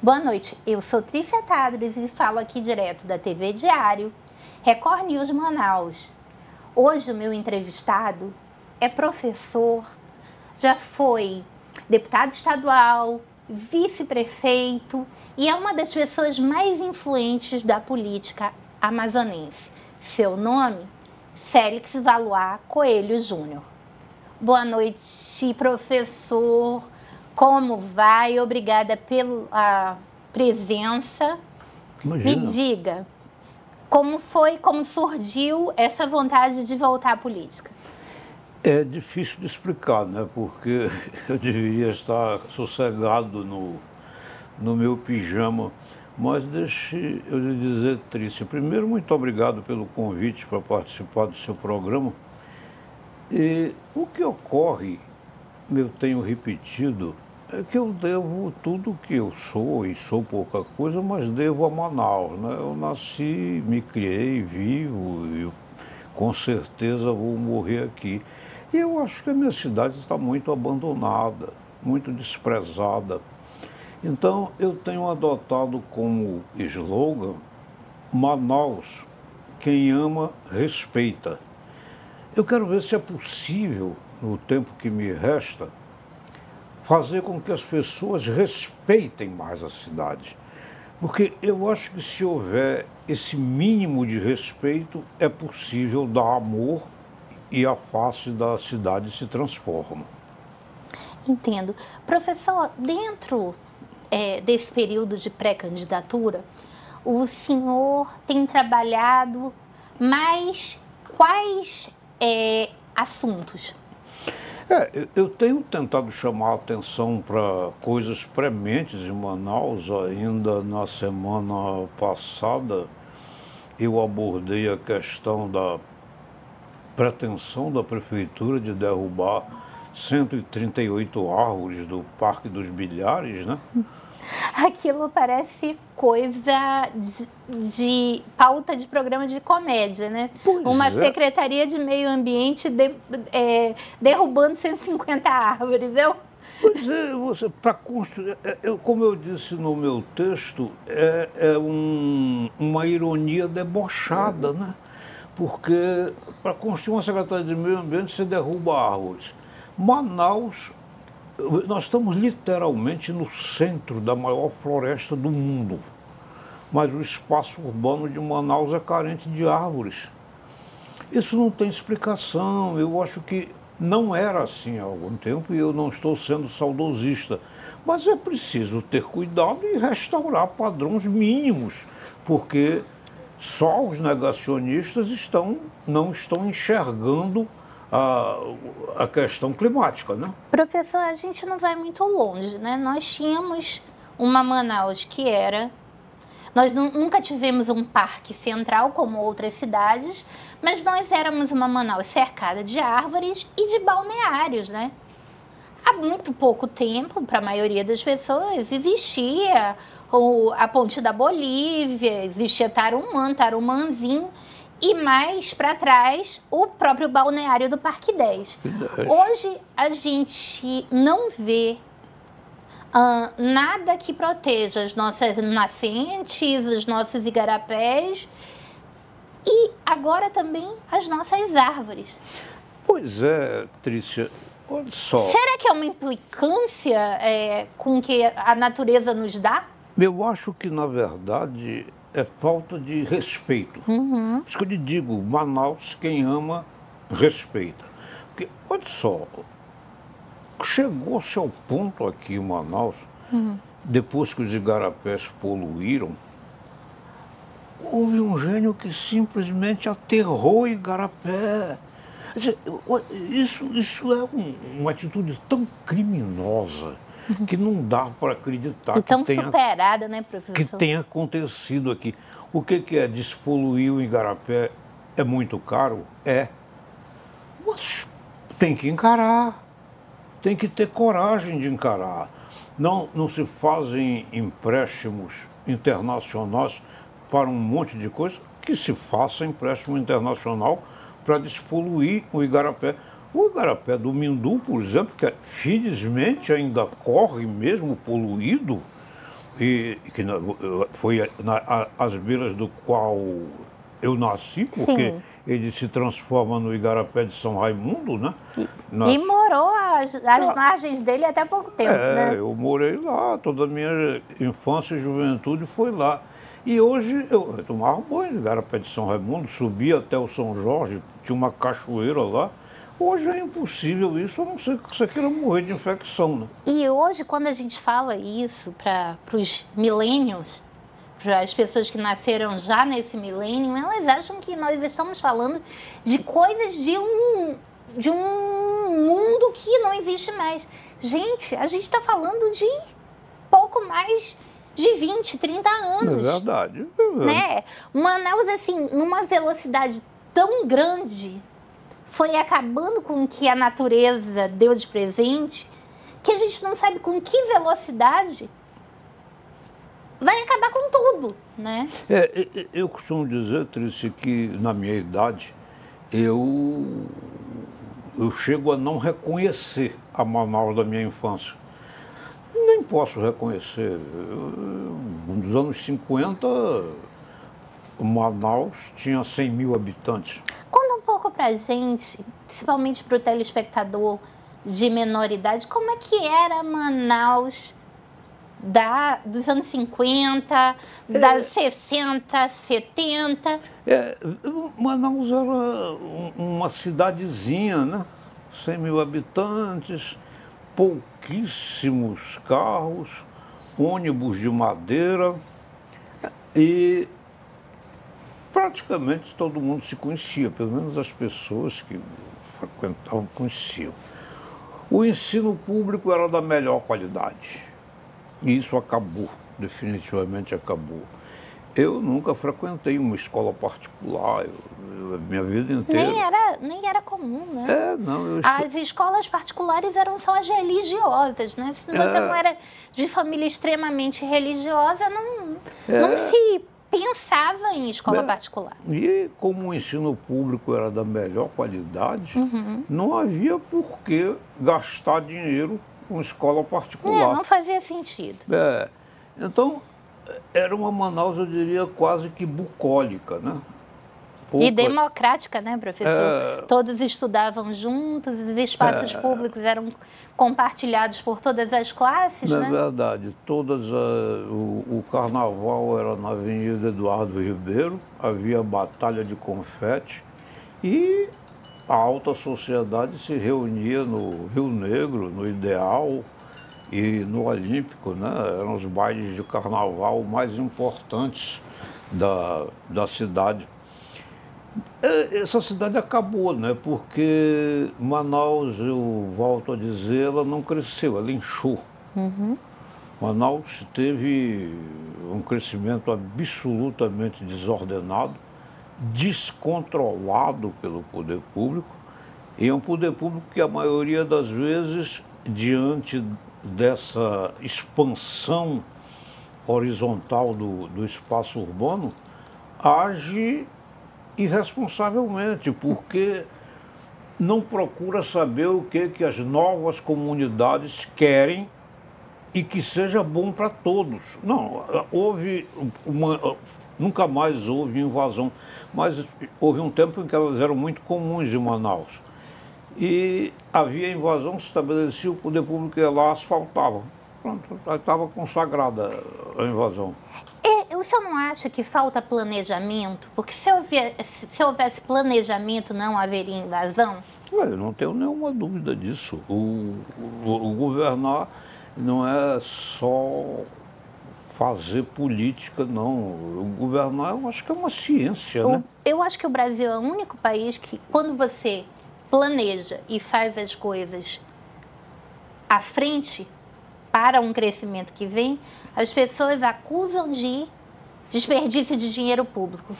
Boa noite, eu sou Trícia Tadros e falo aqui direto da TV Diário, Record News Manaus. Hoje o meu entrevistado é professor, já foi deputado estadual, vice-prefeito e é uma das pessoas mais influentes da política amazonense. Seu nome? Félix Valois Coelho Júnior. Boa noite, professor. Como vai? Obrigada pela presença. Imagina. Me diga, como surgiu essa vontade de voltar à política? É difícil de explicar, né? Porque eu deveria estar sossegado no meu pijama. Mas deixe eu lhe dizer, Trícia, primeiro, muito obrigado pelo convite para participar do seu programa. E o que ocorre, eu tenho repetido, é que eu devo tudo que eu sou, e sou pouca coisa, mas devo a Manaus, né? Eu nasci, me criei, vivo, e com certeza vou morrer aqui. E eu acho que a minha cidade está muito abandonada, muito desprezada. Então, eu tenho adotado como slogan, Manaus, quem ama, respeita. Eu quero ver se é possível, no tempo que me resta, fazer com que as pessoas respeitem mais a cidade. Porque eu acho que se houver esse mínimo de respeito, é possível dar amor e a face da cidade se transforma. Entendo. Professor, dentro desse período de pré-candidatura, o senhor tem trabalhado mais quais assuntos? Eu tenho tentado chamar a atenção para coisas prementes em Manaus. Ainda na semana passada, eu abordei a questão da pretensão da prefeitura de derrubar 138 árvores do Parque dos Bilhares, né? Aquilo parece coisa de pauta de programa de comédia, né? Uma secretaria de meio ambiente derrubando 150 árvores. Pois é, para construir, como eu disse no meu texto, uma ironia debochada, né? Porque para construir uma secretaria de meio ambiente você derruba árvores. Manaus, nós estamos literalmente no centro da maior floresta do mundo, mas o espaço urbano de Manaus é carente de árvores. Isso não tem explicação. Eu acho que não era assim há algum tempo e eu não estou sendo saudosista, mas é preciso ter cuidado e restaurar padrões mínimos, porque só os negacionistas não estão enxergando a questão climática, né? Professor, a gente não vai muito longe, né? Nós tínhamos uma Manaus que era... Nós nunca tivemos um parque central como outras cidades, mas nós éramos uma Manaus cercada de árvores e de balneários, né? Há muito pouco tempo, para a maioria das pessoas, existia a Ponte da Bolívia, existia Tarumã, Tarumanzinho, e mais para trás, o próprio balneário do Parque 10. Hoje, a gente não vê nada que proteja as nossas nascentes, os nossos igarapés e agora também as nossas árvores. Pois é, Trícia, olha só. Será que é uma implicância com que a natureza nos dá? Eu acho que, na verdade, é falta de respeito. Uhum. Isso que eu lhe digo, Manaus, quem ama, respeita. Porque, olha só, chegou-se ao ponto aqui em Manaus, depois que os igarapés poluíram, houve um gênio que simplesmente aterrou o igarapé. Isso é uma atitude tão criminosa que não dá para acreditar e tão superada, né, professor? Que tenha acontecido aqui. O que é despoluir o igarapé? É muito caro? É. Mas tem que encarar. Tem que ter coragem de encarar. Não se fazem empréstimos internacionais para um monte de coisa, que se faça empréstimo internacional para despoluir o igarapé. O igarapé do Mindu, por exemplo, que felizmente ainda corre mesmo poluído, foi às beiras do qual eu nasci, porque Sim. ele se transforma no Igarapé de São Raimundo, né? E morou às margens dele até pouco tempo, né? Eu morei lá, toda a minha infância e juventude foi lá. E hoje eu tomava banho no Igarapé de São Raimundo, subia até o São Jorge, tinha uma cachoeira lá. Hoje é impossível isso, a não ser que você queira morrer de infecção, né? E hoje, quando a gente fala isso para os milênios, para as pessoas que nasceram já nesse milênio, elas acham que nós estamos falando de coisas de um mundo que não existe mais. Gente, a gente está falando de pouco mais de 20, 30 anos. É verdade. Né? Manaus, assim, numa velocidade tão grande, foi acabando com o que a natureza deu de presente, que a gente não sabe com que velocidade vai acabar com tudo, né? Eu costumo dizer, Trícia, que na minha idade, eu chego a não reconhecer a Manaus da minha infância. Nem posso reconhecer. Nos anos 50, Manaus tinha 100 mil habitantes. Conta um pouco pra gente, principalmente pro telespectador de menor idade, como é que era Manaus dos anos 50, das 60, 70? Manaus era uma cidadezinha, né? 100 mil habitantes, pouquíssimos carros, ônibus de madeira e praticamente todo mundo se conhecia, pelo menos as pessoas que frequentavam conheciam. O ensino público era da melhor qualidade e isso acabou, definitivamente acabou. Eu nunca frequentei uma escola particular, minha vida inteira. Nem era comum, né? Não. As escolas particulares eram só as religiosas, né? Se você não era de família extremamente religiosa, não se pensava em escola particular. E como o ensino público era da melhor qualidade, não havia por que gastar dinheiro com escola particular. Não fazia sentido. Então, era uma Manaus, eu diria, quase que bucólica, né? E democrática, né, professor? Todos estudavam juntos, os espaços públicos eram compartilhados por todas as classes, né? É verdade. O carnaval era na Avenida Eduardo Ribeiro, havia batalha de confete e a alta sociedade se reunia no Rio Negro, no Ideal e no Olímpico, né? Eram os bailes de carnaval mais importantes da cidade. Essa cidade acabou, né? Porque Manaus, eu volto a dizer, ela não cresceu, ela inchou. Manaus teve um crescimento absolutamente desordenado, descontrolado pelo poder público, e é um poder público que a maioria das vezes, diante dessa expansão horizontal do espaço urbano, age irresponsavelmente, porque não procura saber o que as novas comunidades querem e que seja bom para todos. Não, nunca mais houve invasão, mas houve um tempo em que elas eram muito comuns em Manaus. E havia invasão, se estabelecia, o poder público ia lá, asfaltava. Pronto, estava consagrada a invasão. O senhor não acha que falta planejamento? Porque se houvesse planejamento, não haveria invasão? Eu não tenho nenhuma dúvida disso. O governar não é só fazer política, não. O governar, eu acho que é uma ciência, né? Eu acho que o Brasil é o único país que, quando você planeja e faz as coisas à frente para um crescimento que vem, as pessoas acusam de desperdício de dinheiro público.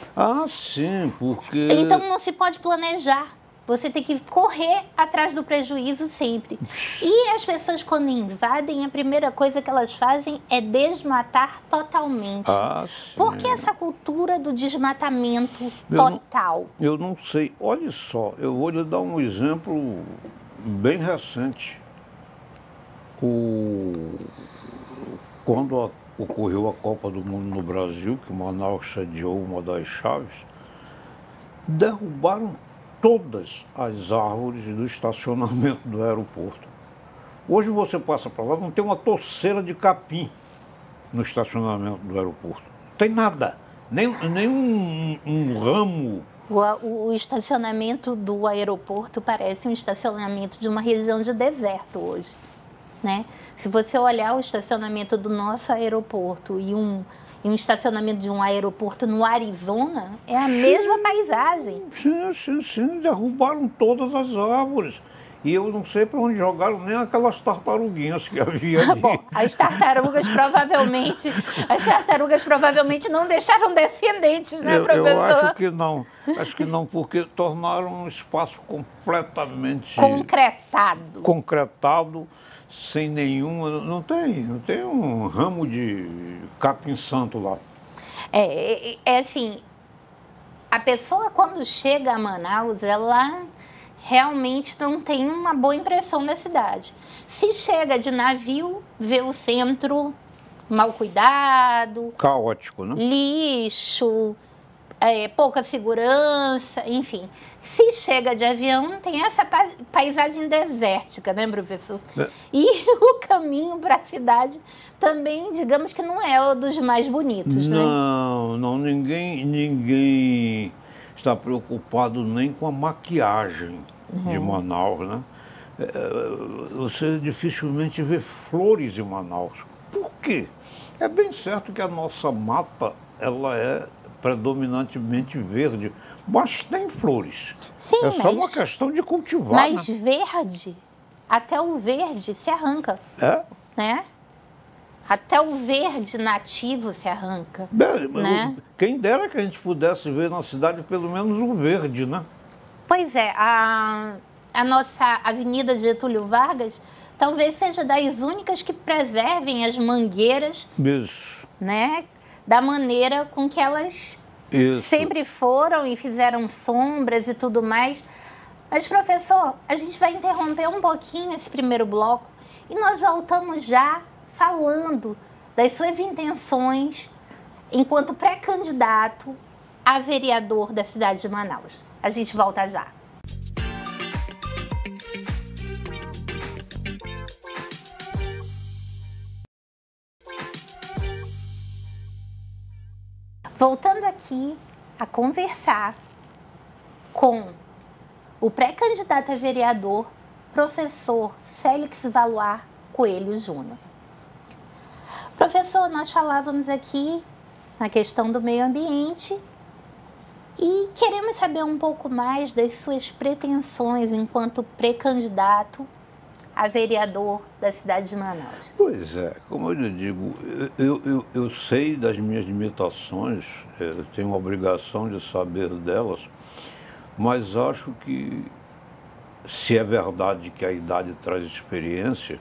Sim, porque... Então não se pode planejar. Você tem que correr atrás do prejuízo sempre. E as pessoas, quando invadem, a primeira coisa que elas fazem é desmatar totalmente. Sim. Por que essa cultura do desmatamento total? Eu não sei. Olha só, eu vou lhe dar um exemplo bem recente. Quando ocorreu a Copa do Mundo no Brasil, que Manaus sediou uma das chaves, derrubaram todas as árvores do estacionamento do aeroporto. Hoje você passa para lá, não tem uma torceira de capim no estacionamento do aeroporto. Não tem nada, nem um ramo. O estacionamento do aeroporto parece um estacionamento de uma região de deserto hoje, né? Se você olhar o estacionamento do nosso aeroporto e um estacionamento de um aeroporto no Arizona, é a mesma paisagem. Sim, derrubaram todas as árvores. E eu não sei para onde jogaram nem aquelas tartaruguinhas que havia ali. Bom, as tartarugas provavelmente não deixaram descendentes, né, professor? Eu acho que não, porque tornaram um espaço completamente concretado, sem nenhuma, não tem um ramo de capim santo lá. É assim, a pessoa quando chega a Manaus, ela realmente não tem uma boa impressão da cidade. Se chega de navio, vê o centro mal cuidado, caótico, né? Lixo, pouca segurança, enfim. Se chega de avião, tem essa paisagem desértica, né, professor? E o caminho para a cidade também, digamos que não é o dos mais bonitos, né? Não, ninguém está preocupado nem com a maquiagem de Manaus, né? Você dificilmente vê flores em Manaus. Por quê? É bem certo que a nossa mata, ela é predominantemente verde, mas tem flores. Sim, é só uma questão de cultivar. Mas né? verde, até o verde se arranca. É? Né? Até o verde nativo se arranca. Né? Quem dera que a gente pudesse ver na cidade pelo menos o verde, né? Pois é, a nossa Avenida Getúlio Vargas talvez seja das únicas que preservem as mangueiras, né? Da maneira com que elas sempre foram e fizeram sombras e tudo mais. Mas, professor, a gente vai interromper um pouquinho esse primeiro bloco e nós voltamos já falando das suas intenções enquanto pré-candidato a vereador da cidade de Manaus. A gente volta já. Voltando aqui a conversar com o pré-candidato a vereador, professor Félix Valois Coelho Júnior. Professor, nós falávamos aqui na questão do meio ambiente e queremos saber um pouco mais das suas pretensões enquanto pré-candidato a vereador da cidade de Manaus. Pois é, como eu lhe digo, eu sei das minhas limitações, eu tenho a obrigação de saber delas, mas acho que, se é verdade que a idade traz experiência...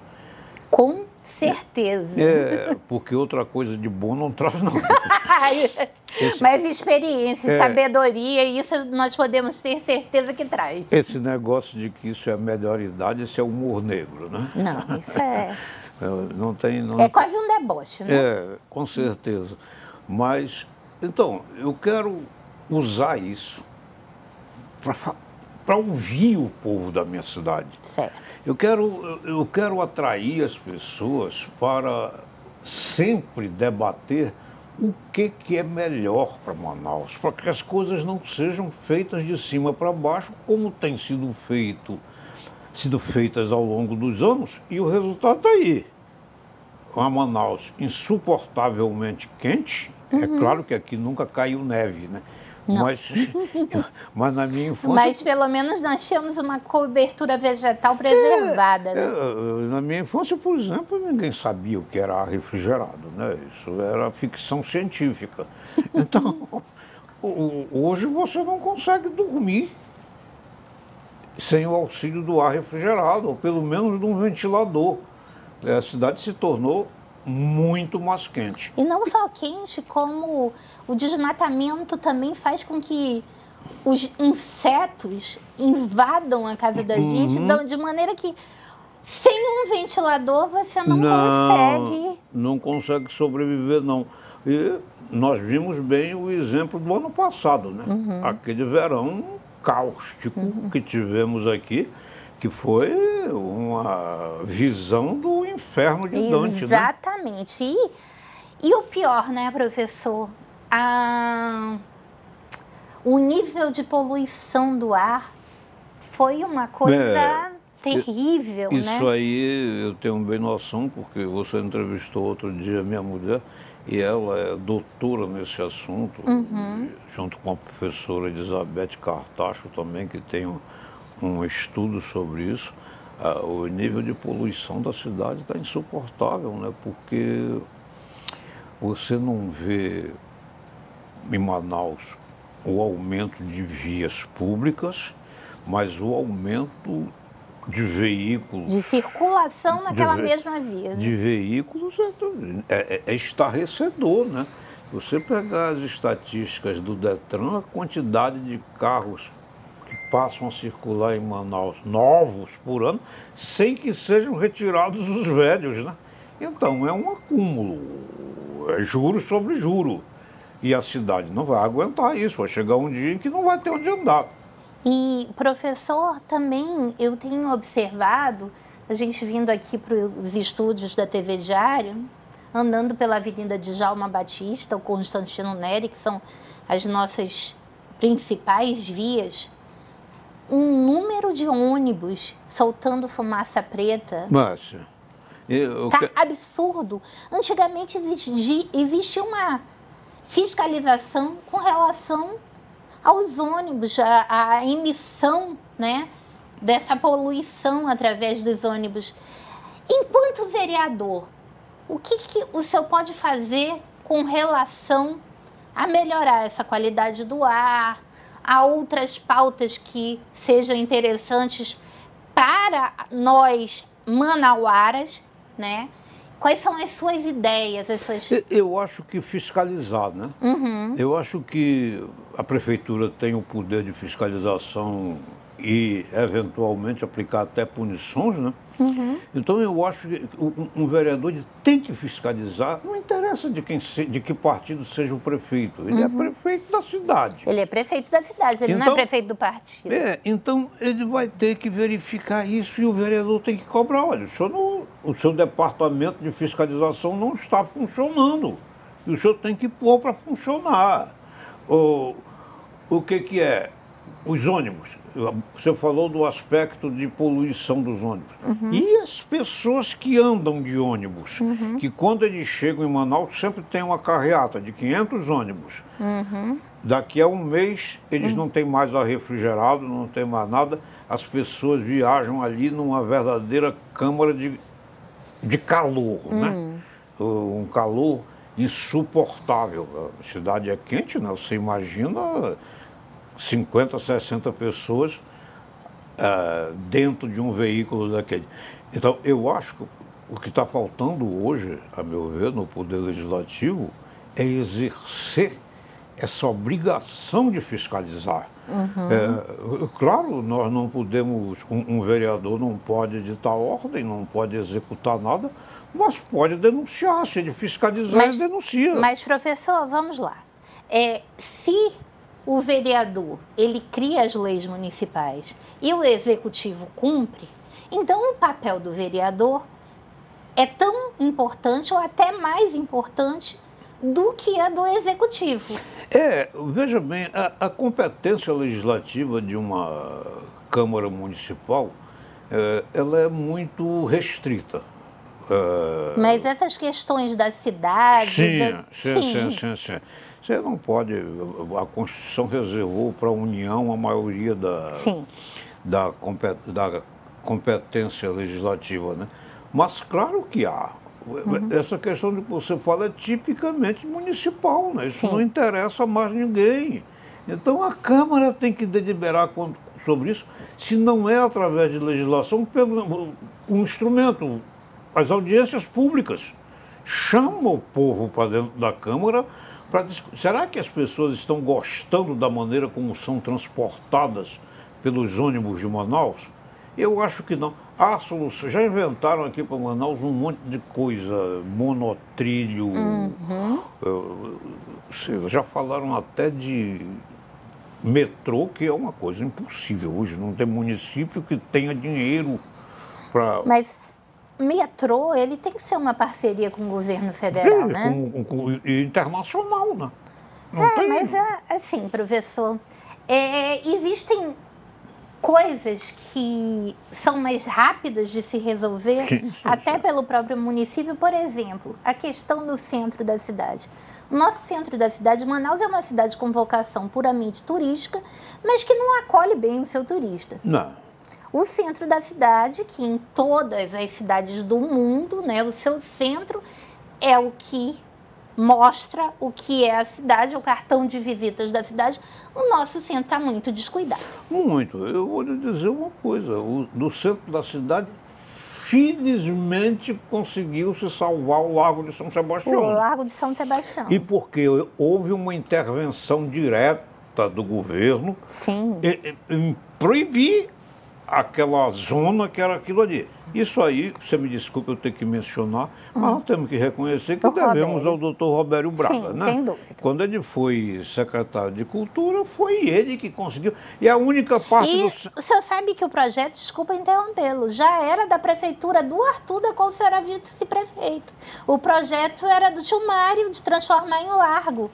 Com certeza. Porque outra coisa de bom não traz, não. Mas experiência, sabedoria, isso nós podemos ter certeza que traz. Esse negócio de que isso é a melhor idade, isso é humor negro, né? Não, isso é... Não tem... É quase um deboche, né? Com certeza. Mas, então, eu quero usar isso para ouvir o povo da minha cidade. Certo. Eu quero atrair as pessoas para sempre debater o que é melhor para Manaus, para que as coisas não sejam feitas de cima para baixo, como tem sido feitas ao longo dos anos, e o resultado está aí. Uma Manaus insuportavelmente quente, é claro que aqui nunca caiu neve, né? Mas na minha infância... Mas pelo menos nós tínhamos uma cobertura vegetal preservada, né? Na minha infância, por exemplo, ninguém sabia o que era ar refrigerado, né? Isso era ficção científica. Então, hoje você não consegue dormir sem o auxílio do ar refrigerado, ou pelo menos de um ventilador. A cidade se tornou muito mais quente. E não só quente, como o desmatamento também faz com que os insetos invadam a casa da gente, de maneira que sem um ventilador você não consegue não consegue sobreviver, não. E nós vimos bem o exemplo do ano passado, né? Aquele verão cáustico que tivemos aqui, que foi uma visão do inferno de Dante, né? Exatamente. E o pior, né, professor? O nível de poluição do ar foi uma coisa terrível, isso, né? Isso aí eu tenho bem noção, porque você entrevistou outro dia a minha mulher, e ela é doutora nesse assunto, junto com a professora Elizabeth Cartacho também, que tem um estudo sobre isso. O nível de poluição da cidade está insuportável, né? Porque você não vê em Manaus o aumento de vias públicas, mas o aumento de veículos... De circulação naquela mesma via. De veículos é estarrecedor, né? Você pegar as estatísticas do Detran, a quantidade de carros que passam a circular em Manaus, novos por ano, sem que sejam retirados os velhos, né? Então, é um acúmulo, é juro sobre juro. E a cidade não vai aguentar isso, vai chegar um dia em que não vai ter onde andar. E, professor, também eu tenho observado, a gente vindo aqui para os estúdios da TV Diário, andando pela Avenida Djalma Batista, o Constantino Neri, que são as nossas principais vias, um número de ônibus soltando fumaça preta. Márcia, tá absurdo. Antigamente existia uma fiscalização com relação aos ônibus, a emissão, né, dessa poluição através dos ônibus. Enquanto vereador, o que o senhor pode fazer com relação a melhorar essa qualidade do ar, a outras pautas que sejam interessantes para nós manauaras, né? Quais são as suas ideias? Eu acho que fiscalizar, né? Eu acho que a prefeitura tem o poder de fiscalização e, eventualmente, aplicar até punições, né? Então, eu acho que um vereador tem que fiscalizar, não interessa de que partido seja o prefeito, ele é prefeito da cidade. Ele é prefeito da cidade, ele não é prefeito do partido. Então, ele vai ter que verificar isso e o vereador tem que cobrar. Olha, o seu departamento de fiscalização não está funcionando e o senhor tem que pôr para funcionar. O que é? Os ônibus. Você falou do aspecto de poluição dos ônibus. E as pessoas que andam de ônibus, que quando eles chegam em Manaus sempre tem uma carreata de 500 ônibus. Daqui a um mês eles não têm mais ar refrigerado, não tem mais nada. As pessoas viajam ali numa verdadeira câmara de calor, né? Um calor insuportável. A cidade é quente, né? Você imagina 50, 60 pessoas dentro de um veículo daquele. Então, eu acho que o que está faltando hoje, a meu ver, no Poder Legislativo, é exercer essa obrigação de fiscalizar. Claro, nós não podemos, um vereador não pode editar ordem, não pode executar nada, mas pode denunciar. Se ele fiscalizar, ele denuncia. Mas, professor, vamos lá. Se o vereador, ele cria as leis municipais e o executivo cumpre, então o papel do vereador é tão importante ou até mais importante do que a do executivo. Veja bem, a competência legislativa de uma Câmara Municipal, ela é muito restrita. Mas essas questões da cidade... Sim. Você não pode... A Constituição reservou para a União a maioria da competência legislativa, né? Mas claro que há. Essa questão de que você fala é tipicamente municipal, né? Isso não interessa a mais ninguém. Então a Câmara tem que deliberar sobre isso, se não é através de legislação, pelo um instrumento, as audiências públicas. Chama o povo para dentro da Câmara para discutir. Será que as pessoas estão gostando da maneira como são transportadas pelos ônibus de Manaus? Eu acho que não. há solução. Já inventaram aqui para Manaus um monte de coisa, monotrilho, já falaram até de metrô, que é uma coisa impossível hoje. Não tem município que tenha dinheiro para... Mas metrô, ele tem que ser uma parceria com o governo federal, né? E internacional, né? Não tem... Mas assim, professor, existem coisas que são mais rápidas de se resolver, Sim, até pelo próprio município. Por exemplo, a questão do centro da cidade. O nosso centro da cidade, Manaus, é uma cidade com vocação puramente turística, mas que não acolhe bem o seu turista. Não. O centro da cidade, que em todas as cidades do mundo, né, o seu centro é o que mostra o que é a cidade, o cartão de visitas da cidade. O nosso centro está muito descuidado. Muito. Eu vou lhe dizer uma coisa, do centro da cidade, felizmente conseguiu se salvar o Largo de São Sebastião. O Largo de São Sebastião. E porque houve uma intervenção direta do governo Sim. Em proibir aquela zona que era aquilo ali. Isso aí, você me desculpe eu ter que mencionar, mas nós temos que reconhecer que devemos ao doutor Robério Braga. Sim, né? sem dúvida. Quando ele foi secretário de Cultura, foi ele que conseguiu. E a única parte E do... o senhor sabe que o projeto, desculpa interrompê-lo, já era da prefeitura do Arthur, da qual o senhor era vice-prefeito. O projeto era do tio Mário, de transformar em largo.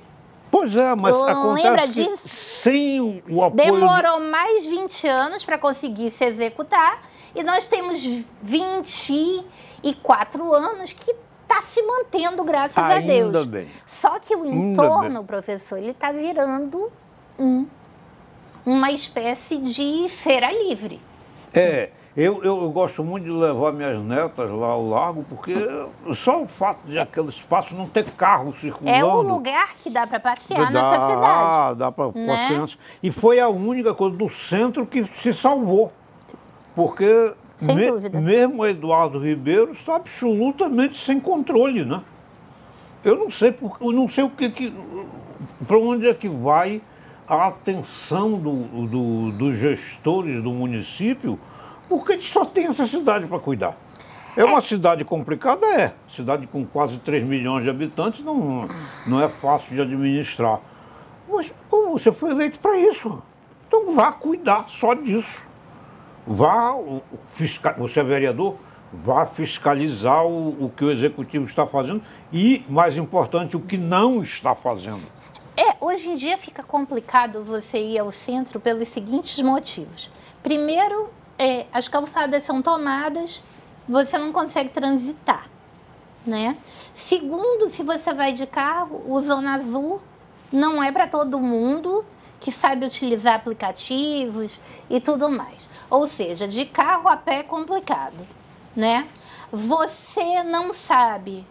Pois é, mas Lembra acontece que disso? sem o apoio... Demorou mais 20 anos para conseguir se executar, e nós temos 24 anos que está se mantendo, graças a Deus. Ainda bem. Só que o entorno, professor, ele está virando uma espécie de feira livre. Eu gosto muito de levar minhas netas lá ao lago, porque só o fato de aquele espaço não ter carro circulando... É o lugar que dá para passear nessa cidade. Dá para né? as crianças. E foi a única coisa do centro que se salvou. Porque Sem dúvida. Mesmo Eduardo Ribeiro está absolutamente sem controle, né? Eu não sei para onde é que vai a atenção dos gestores do município, porque só tem essa cidade para cuidar. É uma cidade complicada, cidade com quase 3 milhões de habitantes, não é fácil de administrar. Mas você foi eleito para isso, então vá cuidar só disso. Você é vereador, vá fiscalizar o que o executivo está fazendo e, mais importante, o que não está fazendo. Hoje em dia fica complicado você ir ao centro pelos seguintes motivos. Primeiro, as calçadas são tomadas, você não consegue transitar, né? Segundo, se você vai de carro, o Zona Azul não é para todo mundo que sabe utilizar aplicativos e tudo mais. Ou seja, de carro a pé é complicado, né? Você não sabe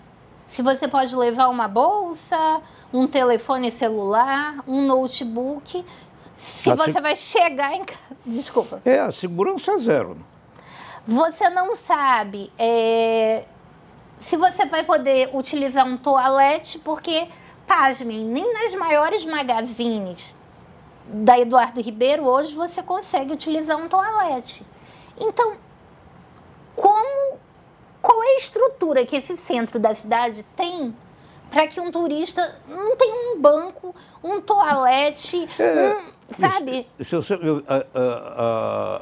se você pode levar uma bolsa, um telefone celular, um notebook, se você vai chegar em casa. Desculpa. A segurança é zero. Você não sabe se você vai poder utilizar um toalete, porque, pasmem, nem nas maiores magazines da Eduardo Ribeiro hoje você consegue utilizar um toalete. Então, qual é a estrutura que esse centro da cidade tem para que um turista não tenha um banco, um toalete, sabe?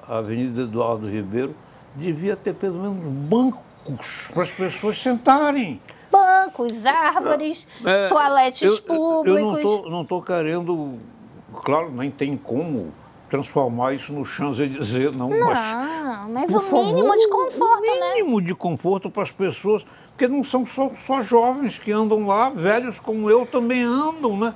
A Avenida Eduardo Ribeiro devia ter pelo menos bancos para as pessoas sentarem. Bancos, árvores, toaletes públicos. Eu não estou querendo, claro, nem tem como transformar isso no Champs-Élysées, não. Mas o mínimo de conforto, né? O mínimo de conforto para as pessoas, porque não são só jovens que andam lá, velhos como eu também andam, né?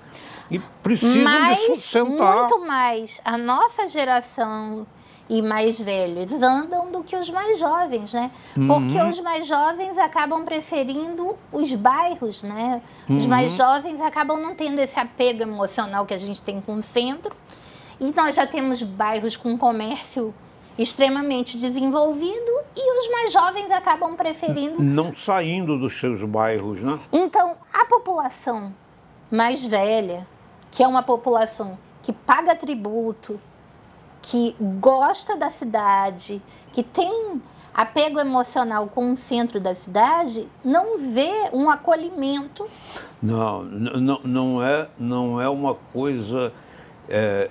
E precisam de sustentar. Muito mais a nossa geração e mais velhos andam do que os mais jovens, né? Porque os mais jovens acabam preferindo os bairros, né? Os mais jovens acabam não tendo esse apego emocional que a gente tem com o centro. E nós já temos bairros com comércio extremamente desenvolvido e os mais jovens acabam preferindo... Não saindo dos seus bairros, né? Então, a população mais velha, que é uma população que paga tributo, que gosta da cidade, que tem apego emocional com o centro da cidade, não vê um acolhimento. Não é uma coisa,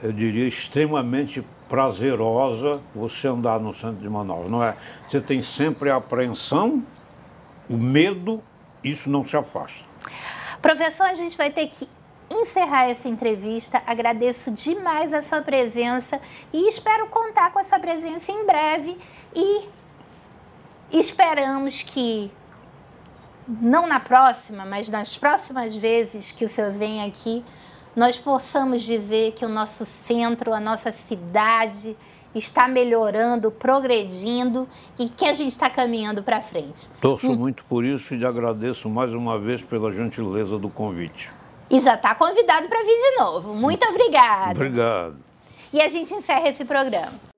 eu diria, extremamente prazerosa você andar no centro de Manaus, não é? Você tem sempre a apreensão, o medo, isso não se afasta. Professor, a gente vai ter que encerrar essa entrevista. Agradeço demais a sua presença e espero contar com a sua presença em breve e esperamos que, não na próxima, mas nas próximas vezes que o senhor vem aqui, nós possamos dizer que o nosso centro, a nossa cidade está melhorando, progredindo e que a gente está caminhando para frente. Torço muito por isso e lhe agradeço mais uma vez pela gentileza do convite. E já está convidado para vir de novo. Muito obrigada. Obrigado. E a gente encerra esse programa.